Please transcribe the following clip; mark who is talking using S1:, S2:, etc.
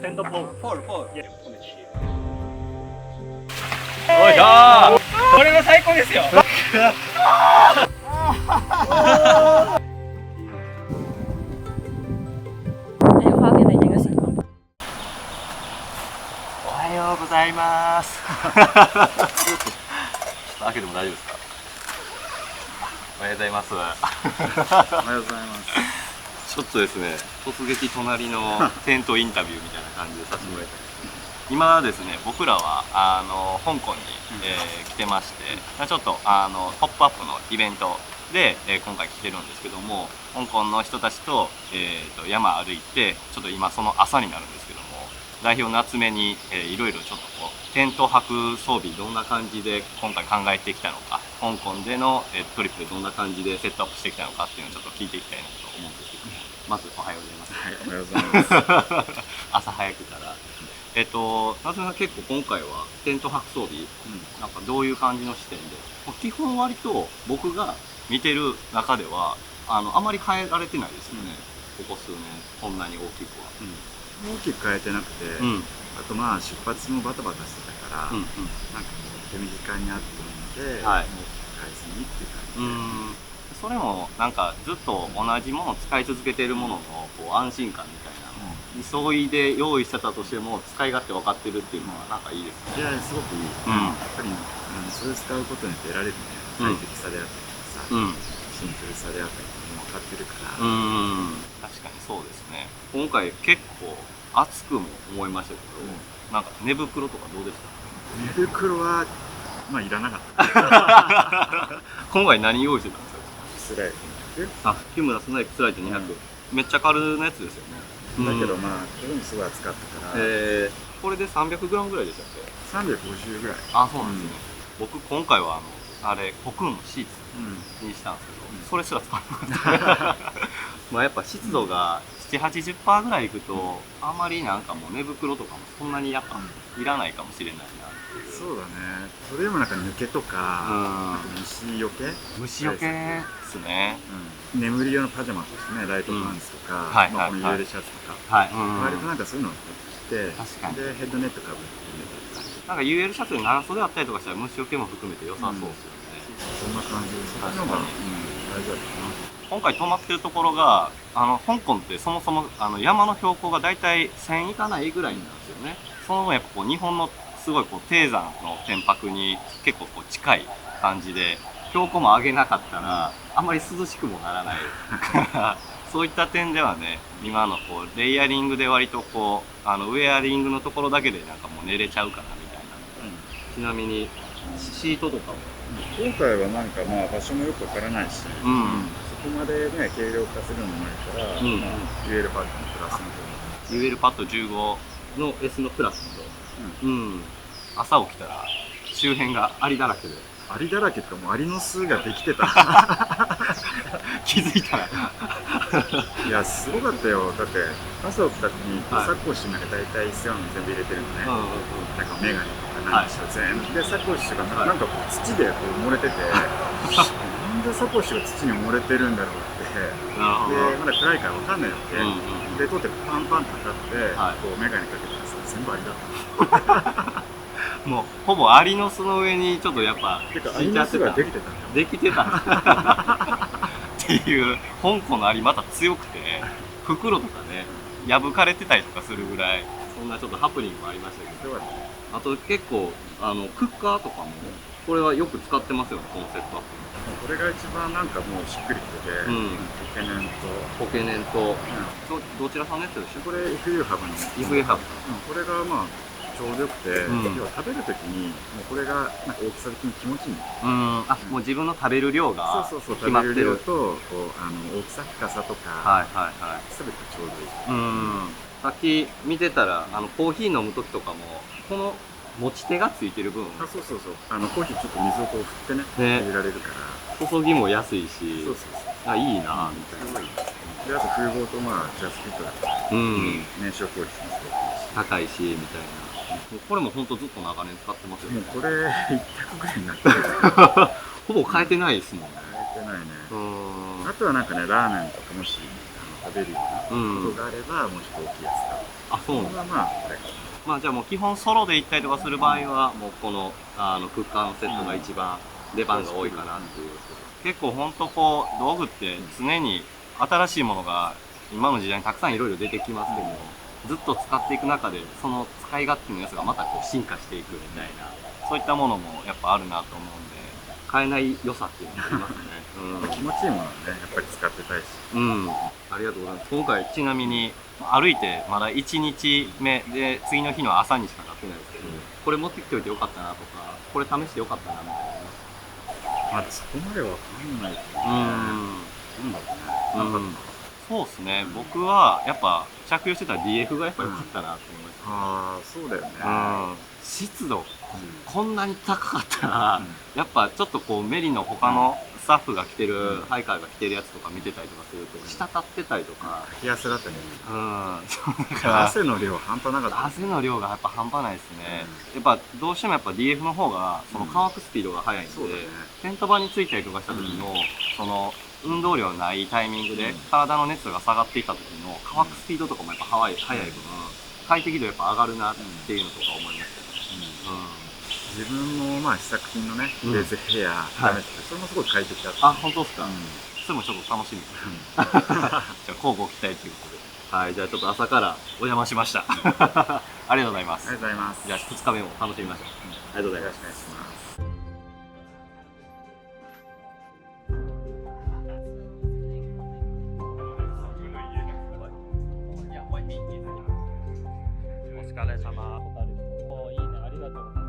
S1: Tento Paul.
S2: Paul.
S1: Yeah.
S2: おいしょー。これが最高ですよ。おはようございます。開けても大丈夫ですか。おはようございます。おはようございます。ちょっとですね、突撃隣のテントインタビューみたいな感じでさせてもらいたいです。今ですね、僕らは香港に、来てまして、ちょっとポップアップのイベントで、今回来てるんですけども、香港の人たちと、山歩いて、ちょっと今その朝になるんですけども、代表夏目に、いろいろちょっとこうテント泊装備どんな感じで今回考えてきたのか、香港での、トリップでどんな感じでセットアップしてきたのかっていうのをちょっと聞いていきたいなと思うんですけども、まずおはようございます。はい、おはようございます。朝早くから。夏目さん結構今回はテント泊装備、なんかどういう感じの視点で、基本割と僕が見てる中ではあまり変えられてないですよね、ここ数年こんなに大きくは。
S3: 大きく変えてなくて、あとまあ出発もバタバタしてたから、なんか手短にあってので、もう変えずにっていう感じで。
S2: それもなんかずっと同じものを使い続けているもののこう安心感みたいなのを急いで用意してたとしても使い勝手分かってるっていうのはなんかいいですね。
S3: いやすごくいい。やっぱりそれを使うことによって得られるね快適さであったりとかさ、シンプルさであったりとかも分かってるから。
S2: 確かにそうですね。今回結構暑くも思いましたけど、なんか寝袋とかどうでした？
S3: 寝袋はまあいらなかった。
S2: 今回何用意してたんですか？
S3: スライド
S2: 200。日村スナイプスライド200、めっちゃ軽なやつですよね。
S3: だけどまあこれもすごい暑かったから、
S2: これで 300g ぐらいでしたっけ
S3: ？350ぐらい。
S2: あ、そうなんですね。僕今回はあれコクーンのシーツにしたんですけど、それすら使わなかった。まあやっぱ湿度が70-80% ぐらいいくと、あんまりなんかもう寝袋とかもそんなにやっぱいらないかもしれないなっていう。
S3: そうだね。それでもなんか抜けとか、虫よけ
S2: ですね。
S3: 眠り用のパジャマとしてね、ライトパンツとか、この UL シャツとか、割となんかそういうのを着て、でヘッドネットかぶって寝てた。
S2: なんか UL シャツに長袖あったりとかしたら虫よけも含めて良さそうですよね。
S3: そんな感じです。そっちの方が大丈夫かな。
S2: 今回泊まってるところが香港ってそもそも山の標高がだいたい1000いかないぐらいなんですよね。その分やっぱこう日本のすごいこう低山の天白に結構こう近い感じで、標高も上げなかったらあんまり涼しくもならないからそういった点ではね、今のこうレイヤリングで割とこうウェアリングのところだけでなんかもう寝れちゃうかなみたいな。ちなみにシートとかも
S3: 今回はなんかまあ場所もよくわからないし、そこまでね軽量化するのもないから、UL パッドのプラスの方、
S2: UL パッド15の S のプラスの朝起きたら周辺がアリだらけで。
S3: アリだらけとかもうアリの巣ができてた。
S2: 気づいたら。
S3: いやすごかったよ。だって朝起きた時にサコッシュなんか大体必要なの全部入れてるのね。なんかメガネとか何しろ全部でサコッシュがなんかこう土でこう漏れてて、なんでサコッシュが土に漏れてるんだろうって。でまだ暗いから分かんないわけ。で取ってパンパンと測ってこうメガネかけたらさ全部アリだった。
S2: もうほぼアリの巣の上にちょっとやっぱ
S3: アリの巣ができてたんだ。
S2: できてたっていう。香港のアリまた強くて袋とかね破かれてたりとかするぐらい、そんなちょっとハプニングもありましたけど、あと結構クッカーとかもこれはよく使ってますよね、このセットアップ。
S3: これが一番なんかもうしっくりきてて、
S2: ポケネンとどちらさんのやつでしょ？
S3: これ FU ハブの
S2: FU ハブ。
S3: これがまあちょうどよくて、要は食べるときにもうこれがなんか大きさ的に気持ちいいんだよ。
S2: もう自分の食べる量が決まってる。
S3: 食べる量と大きさ深さとか全てちょうどいい。
S2: さっき見てたらコーヒー飲む時とかもこの持ち手がついてる分、
S3: コーヒーちょっと水をこう振ってね入れられるから、
S2: 注ぎも安いし、いいなみたいな。
S3: であと風防とまあジャスフィットだから燃焼効率もすごくいいし
S2: 高いしみたいな。これも本当ずっと長年使ってますよね。
S3: もうこれ一択ぐらいになってる。
S2: ほぼ変えてないですもんね。
S3: 変えてないね。あとはなんかねラーメンとかもし食べるようなことがあれば、もうちょっと大きいやつ
S2: あ、そうなんだ。
S3: がまあこれか
S2: まあじゃあもう基本ソロで行ったりとかする場合は、もうこのクッカーのセットが一番出番が多いかなっていう。結構ほんとこう道具って常に新しいものが今の時代にたくさんいろいろ出てきますけど、ずっと使っていく中でその使い勝手のやつがまたこう進化していくみたいな、そういったものもやっぱあるなと思うんで、変えない良さっていうのがありますね。
S3: 気持ちいいものはねやっぱり使ってたいし、
S2: ありがとうございます。今回ちなみに歩いてまだ1日目で次の日の朝にしかなってないですけど、これ持ってきておいてよかったなとか、これ試してよかったなみたいな。
S3: まあそこまでわかんないけどね。なんだろうね。
S2: そうですね。僕はやっぱ着用してた DF がやっぱ良かったなと思いました。
S3: ああ、そうだよね。
S2: 湿度、こんなに高かったら、やっぱちょっとこうメリの他のスタッフが着てる、ハイカーが着てるやつとか見てたりとかすると、滴ってたりとか。
S3: 冷や汗だったね。
S2: だから
S3: 汗の量半端なかった。
S2: 汗の量がやっぱ半端ないですね。やっぱどうしてもやっぱ DF の方がその乾くスピードが速いんで、テント場についたりとかした時のその運動量ないタイミングで体の熱が下がっていった時の乾くスピードとかもやっぱ速い分、快適度やっぱ上がるなっていうのとか思いました。
S3: 自分もまあ試作品のね、ベースヘア試して、それもすごい快適だった。
S2: あ、本当ですか。それもちょっと楽しみです。じゃあ交互期待ということで。はい、じゃあちょっと朝からお邪魔しました。ありがとうございます。
S3: ありがとうございます。
S2: じゃあ2日目も楽しみましょう。ありがとうございます。
S3: よろしくお願いします。
S2: お疲れ様。いいね、ありがとうございます。